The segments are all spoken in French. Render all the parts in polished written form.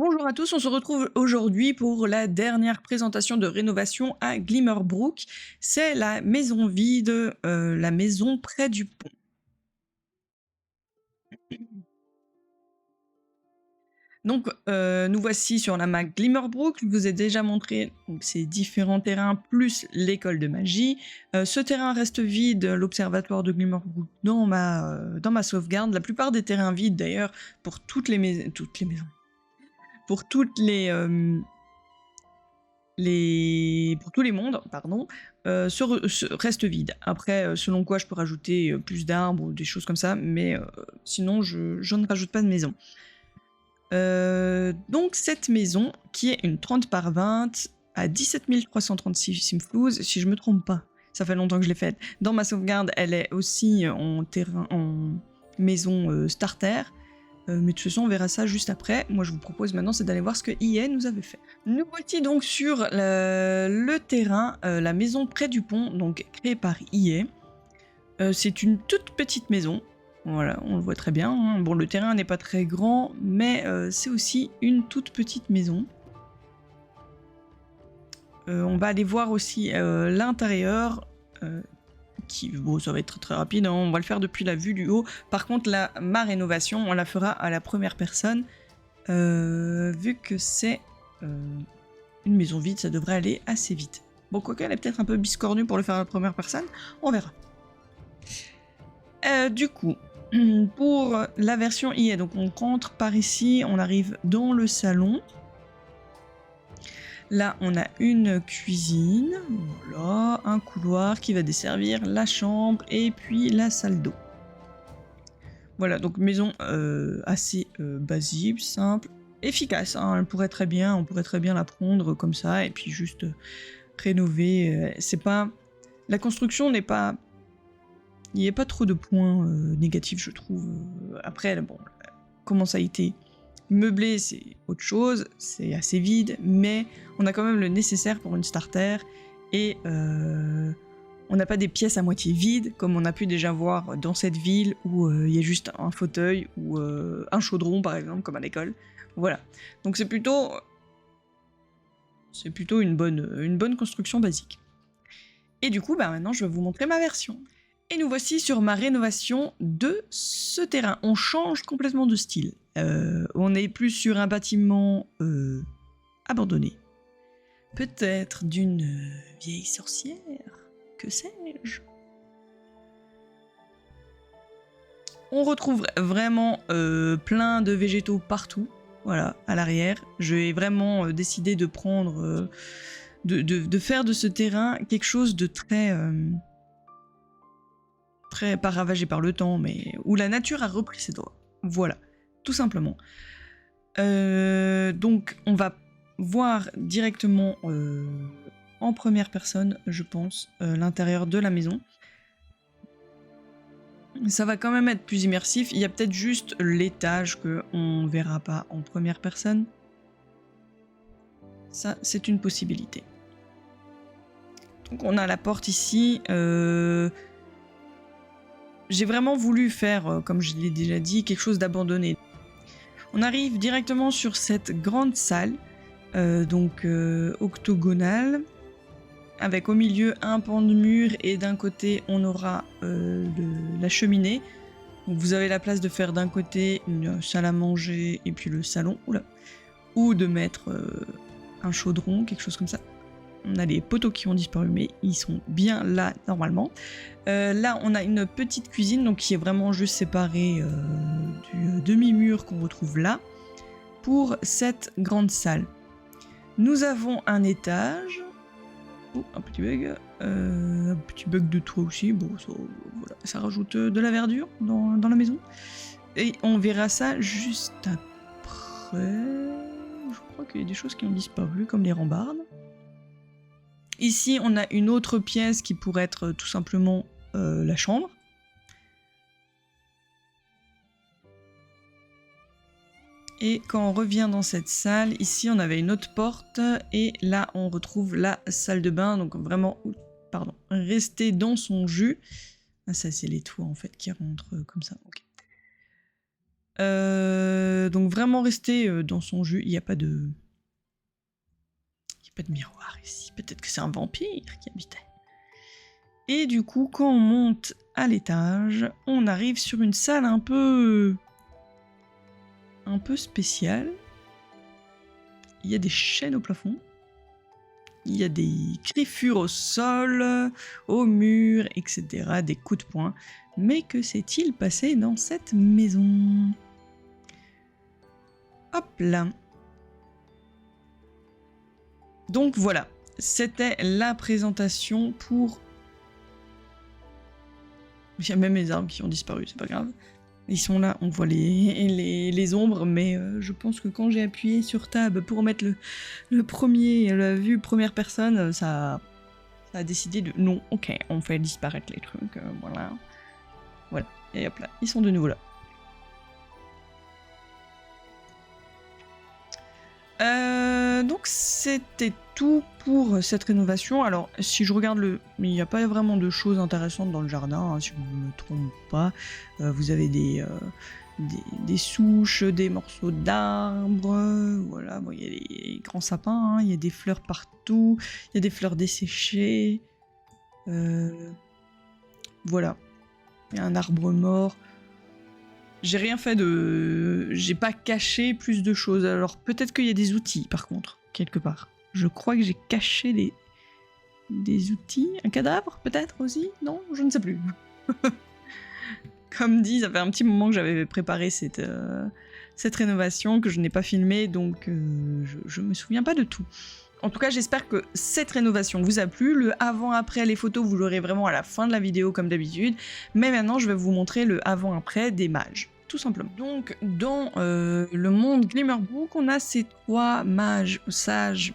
Bonjour à tous, on se retrouve aujourd'hui pour la dernière présentation de rénovation à Glimmerbrook. C'est la maison vide, la maison près du pont. Donc, nous voici sur la map Glimmerbrook. Je vous ai déjà montré donc, ces différents terrains plus l'école de magie. Ce terrain reste vide, l'observatoire de Glimmerbrook dans ma sauvegarde. La plupart des terrains vides d'ailleurs pour toutes les maisons, pour toutes pour tous les mondes, pardon, reste vide. Après, selon quoi je peux rajouter plus d'arbres ou des choses comme ça, mais sinon je ne rajoute pas de maison. Donc cette maison, qui est une 30 par 20 à 17 336 simflouz, si je me trompe pas, ça fait longtemps que je l'ai faite. Dans ma sauvegarde, elle est aussi en maison starter. Mais de toute façon, on verra ça juste après. Moi, je vous propose maintenant, c'est d'aller voir ce que EA nous avait fait. Nous voici donc sur le terrain, la maison près du pont, donc créée par EA. C'est une toute petite maison. Voilà, on le voit très bien. Hein. Bon, le terrain n'est pas très grand, mais c'est aussi une toute petite maison. On va aller voir aussi l'intérieur. Bon, ça va être très rapide, hein, on va le faire depuis la vue du haut. Par contre, ma rénovation, on la fera à la première personne. Vu que c'est une maison vide, ça devrait aller assez vite. Bon, quoique, elle est peut-être un peu biscornue pour le faire à la première personne, on verra. Du coup, pour la version IA, donc on rentre par ici, on arrive dans le salon. Là, on a une cuisine, voilà, un couloir qui va desservir la chambre et puis la salle d'eau. Voilà, donc maison assez basique, simple, efficace. Hein, on pourrait très bien la prendre comme ça et puis juste rénover. C'est pas, la construction n'est pas, il n'y a pas trop de points négatifs, je trouve. Après, bon, comment ça a été meublé, c'est autre chose, c'est assez vide, mais on a quand même le nécessaire pour une starter, et on n'a pas des pièces à moitié vides, comme on a pu déjà voir dans cette ville, où il y a juste un fauteuil, ou un chaudron par exemple, comme à l'école. Voilà. Donc c'est plutôt une bonne construction basique. Et du coup, bah, maintenant je vais vous montrer ma version. Et nous voici sur ma rénovation de ce terrain. On change complètement de style. On n'est plus sur un bâtiment abandonné. Peut-être d'une vieille sorcière, que sais-je. On retrouve vraiment plein de végétaux partout, voilà, à l'arrière. J'ai vraiment décidé de prendre, de faire de ce terrain quelque chose de très... pas ravagé par le temps, mais où la nature a repris ses droits. Voilà, tout simplement. Donc, on va voir directement en première personne, je pense, l'intérieur de la maison. Ça va quand même être plus immersif. Il y a peut-être juste l'étage qu'on ne verra pas en première personne. Ça, c'est une possibilité. Donc, on a la porte ici. J'ai vraiment voulu faire, comme je l'ai déjà dit, quelque chose d'abandonné. On arrive directement sur cette grande salle, donc octogonale, avec au milieu un pan de mur, et d'un côté on aura la cheminée. Donc vous avez la place de faire d'un côté une salle à manger et puis le salon, ou de mettre un chaudron, quelque chose comme ça. On a les poteaux qui ont disparu, mais ils sont bien là normalement. Là, on a une petite cuisine, donc qui est vraiment juste séparée du demi-mur qu'on retrouve là, pour cette grande salle. Nous avons un étage. Oh, un petit bug de toit aussi. Bon, ça, voilà, ça rajoute de la verdure dans la maison. Et on verra ça juste après. Je crois qu'il y a des choses qui ont disparu, comme les rambardes. Ici, on a une autre pièce qui pourrait être tout simplement la chambre. Et quand on revient dans cette salle, ici on avait une autre porte, et là on retrouve la salle de bain, donc vraiment, rester dans son jus. Ah, ça c'est les toits en fait qui rentrent comme ça. Okay. Donc vraiment rester dans son jus. Il n'y a pas de... miroir ici. Peut-être que c'est un vampire qui habitait. Et du coup, quand on monte à l'étage, on arrive sur une salle un peu spéciale. Il y a des chaînes au plafond. Il y a des griffures au sol, au mur, etc. Des coups de poing. Mais que s'est-il passé dans cette maison? Hop là. Donc voilà, c'était la présentation pour... Il y a même les arbres qui ont disparu, c'est pas grave. Ils sont là, on voit les ombres, mais je pense que quand j'ai appuyé sur Tab pour mettre la vue première personne, ça a décidé de... Non, ok, on fait disparaître les trucs, voilà. Voilà, et hop là, ils sont de nouveau là. Donc c'était tout pour cette rénovation. Alors si je regarde il n'y a pas vraiment de choses intéressantes dans le jardin, hein, si je ne me trompe pas. Vous avez des souches, des morceaux d'arbres, voilà. Bon, il y a des grands sapins, hein, il y a des fleurs partout, il y a des fleurs desséchées. Voilà. Il y a un arbre mort. J'ai rien fait j'ai pas caché plus de choses. Alors peut-être qu'il y a des outils par contre, quelque part. Je crois que j'ai caché des outils. Un cadavre peut-être aussi? Non, je ne sais plus. Comme dit, ça fait un petit moment que j'avais préparé cette rénovation, que je n'ai pas filmée, donc je me souviens pas de tout. En tout cas, j'espère que cette rénovation vous a plu. Le avant-après, les photos, vous l'aurez vraiment à la fin de la vidéo comme d'habitude. Mais maintenant, je vais vous montrer le avant-après des mages, tout simplement. Donc, dans le monde Glimmerbrook, on a ces 3 mages sages,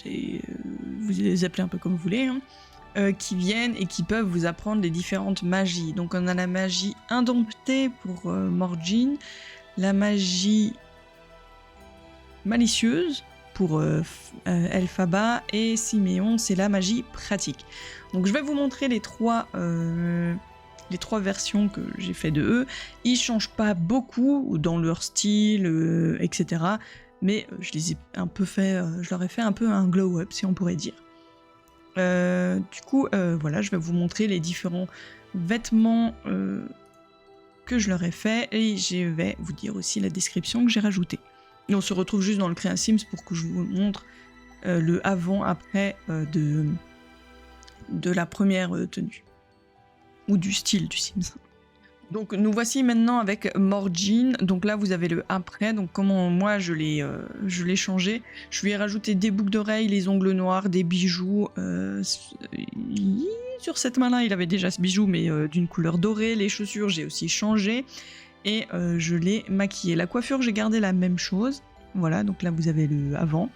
vous les appelez un peu comme vous voulez, hein, qui viennent et qui peuvent vous apprendre les différentes magies. Donc, on a la magie indomptée pour Morgine, la magie malicieuse pour Elphaba, et Siméon, c'est la magie pratique. Donc je vais vous montrer les trois versions que j'ai fait de eux. Ils changent pas beaucoup dans leur style, etc. Mais je les ai un peu fait, je leur ai fait un peu un glow-up, si on pourrait dire. Du coup, voilà, je vais vous montrer les différents vêtements que je leur ai fait, et je vais vous dire aussi la description que j'ai rajoutée. Et on se retrouve juste dans le Créa Sims pour que je vous montre le avant-après de la première tenue. Ou du style du Sims. Donc nous voici maintenant avec Morgine. Donc là vous avez le après. Donc comment moi je l'ai changé. Je lui ai rajouté des boucles d'oreilles, les ongles noirs, des bijoux. Sur cette main-là il avait déjà ce bijou mais d'une couleur dorée. Les chaussures j'ai aussi changé. Et je l'ai maquillé. La coiffure, j'ai gardé la même chose. Voilà, donc là, vous avez le avant.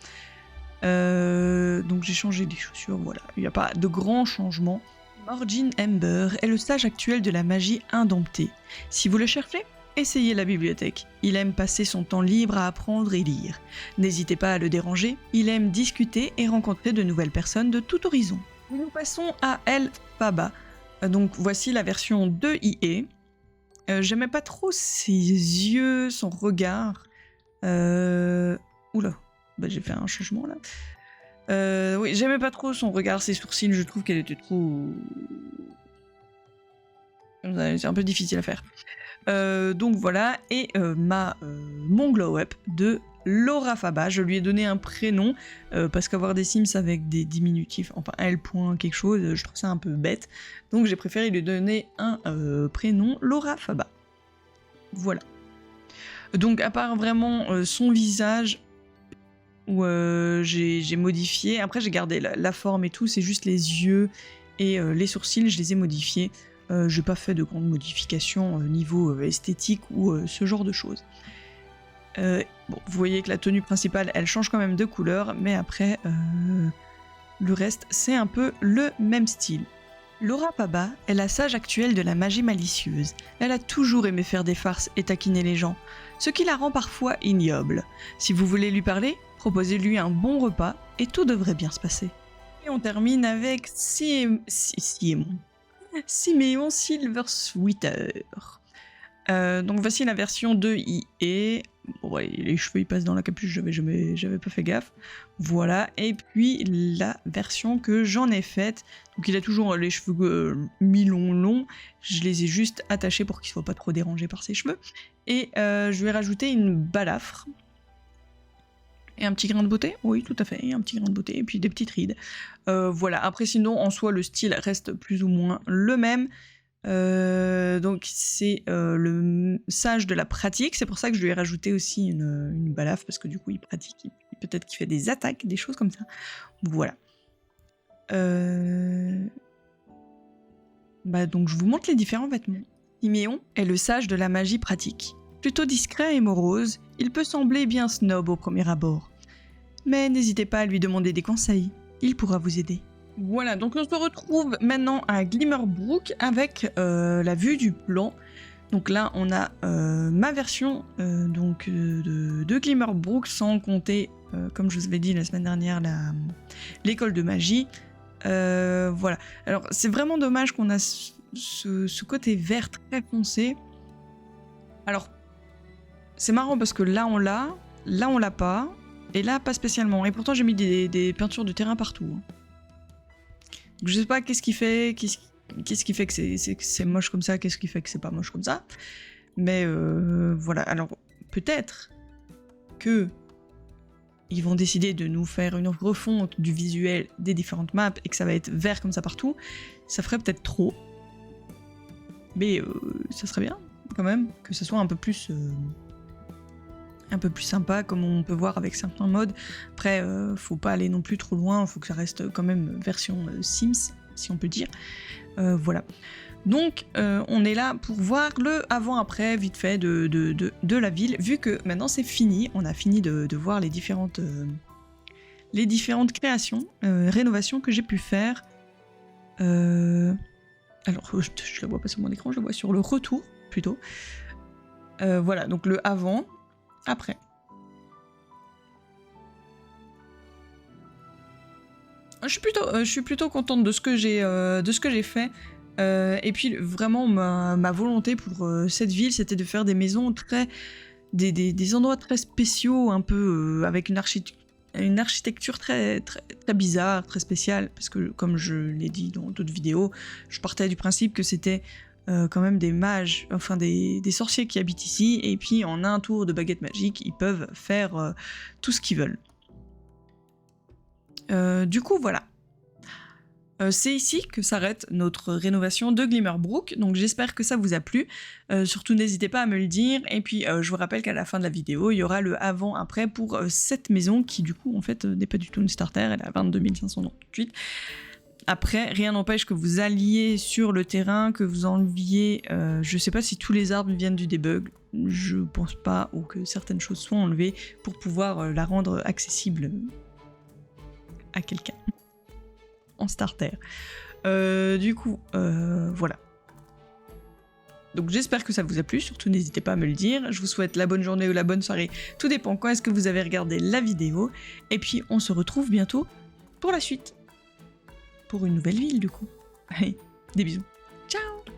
Donc j'ai changé les chaussures, voilà. Il n'y a pas de grands changements. Morgine Ember est le sage actuel de la magie indomptée. Si vous le cherchez, essayez la bibliothèque. Il aime passer son temps libre à apprendre et lire. N'hésitez pas à le déranger, il aime discuter et rencontrer de nouvelles personnes de tout horizon. Nous passons à Elphaba. Donc voici la version 2IE. J'aimais pas trop ses yeux, son regard. Oula, bah, j'ai fait un changement là. Oui, j'aimais pas trop son regard, ses sourcils, je trouve qu'elle était trop... C'est un peu difficile à faire. Donc voilà, et mon glow-up de Laura Faba, je lui ai donné un prénom, parce qu'avoir des Sims avec des diminutifs, enfin L point quelque chose, je trouve ça un peu bête, donc j'ai préféré lui donner un prénom, Laura Faba. Voilà. Donc à part vraiment son visage, où j'ai modifié, après j'ai gardé la forme et tout, c'est juste les yeux et les sourcils, je les ai modifiés. J'ai pas fait de grandes modifications au niveau esthétique ou ce genre de choses. Bon, vous voyez que la tenue principale, elle change quand même de couleur, mais après, le reste, c'est un peu le même style. Laura Faba est la sage actuelle de la magie malicieuse. Elle a toujours aimé faire des farces et taquiner les gens, ce qui la rend parfois ignoble. Si vous voulez lui parler, proposez-lui un bon repas et tout devrait bien se passer. Et on termine avec Siméon Silversweeter. Donc voici la version de IE. Bon, ouais, les cheveux ils passent dans la capuche, j'avais pas fait gaffe. Voilà, et puis la version que j'en ai faite. Donc il a toujours les cheveux mi-longs, je les ai juste attachés pour qu'il soit pas trop dérangé par ses cheveux. Et je lui ai rajouté une balafre. Et un petit grain de beauté, oui tout à fait, un petit grain de beauté, et puis des petites rides. Voilà, après sinon en soi le style reste plus ou moins le même. Donc c'est le sage de la pratique, c'est pour ça que je lui ai rajouté aussi une balafre, parce que du coup il pratique, peut-être qu'il fait des attaques, des choses comme ça. Voilà. Donc je vous montre les différents vêtements. Timéon est le sage de la magie pratique. Plutôt discret et morose, il peut sembler bien snob au premier abord. Mais n'hésitez pas à lui demander des conseils, il pourra vous aider. Voilà, donc on se retrouve maintenant à Glimmerbrook avec la vue du plan. Donc là, on a ma version de Glimmerbrook, sans compter, comme je vous avais dit la semaine dernière, l'école de magie. Voilà. Alors, c'est vraiment dommage qu'on a ce côté vert très foncé. Alors, c'est marrant parce que là on l'a pas, et là pas spécialement. Et pourtant j'ai mis des peintures de terrain partout. Donc, je sais pas qu'est-ce qui fait que c'est moche comme ça, qu'est-ce qui fait que c'est pas moche comme ça. Mais voilà, alors peut-être que ils vont décider de nous faire une refonte du visuel des différentes maps et que ça va être vert comme ça partout. Ça ferait peut-être trop. Mais ça serait bien quand même que ça soit un peu plus sympa, comme on peut voir avec certains modes. Après, faut pas aller non plus trop loin, faut que ça reste quand même version Sims, si on peut dire. Voilà. Donc, on est là pour voir le avant-après, vite fait, de la ville, vu que maintenant c'est fini, on a fini de voir les différentes créations, rénovations que j'ai pu faire. Alors, je la vois pas sur mon écran, je la vois sur le retour, plutôt. Voilà, donc le avant, après. Je suis plutôt contente de ce que j'ai fait. Et puis vraiment ma volonté pour cette ville, c'était de faire des maisons des endroits très spéciaux, un peu avec une architecture très, très, très bizarre, très spéciale, parce que comme je l'ai dit dans d'autres vidéos, je partais du principe que c'était quand même des mages, enfin des sorciers qui habitent ici, et puis en un tour de baguette magique, ils peuvent faire tout ce qu'ils veulent. Du coup, voilà. C'est ici que s'arrête notre rénovation de Glimmerbrook, donc j'espère que ça vous a plu. Surtout n'hésitez pas à me le dire, et puis je vous rappelle qu'à la fin de la vidéo, il y aura le avant-après pour cette maison qui du coup en fait n'est pas du tout une starter, elle est à 22 598. Après, rien n'empêche que vous alliez sur le terrain, que vous enleviez, je sais pas si tous les arbres viennent du debug, je pense pas, ou que certaines choses soient enlevées pour pouvoir la rendre accessible à quelqu'un en starter. Du coup, voilà. Donc j'espère que ça vous a plu, surtout n'hésitez pas à me le dire. Je vous souhaite la bonne journée ou la bonne soirée, tout dépend quand est-ce que vous avez regardé la vidéo. Et puis on se retrouve bientôt pour la suite. Pour une nouvelle ville du coup. Allez, des bisous. Ciao!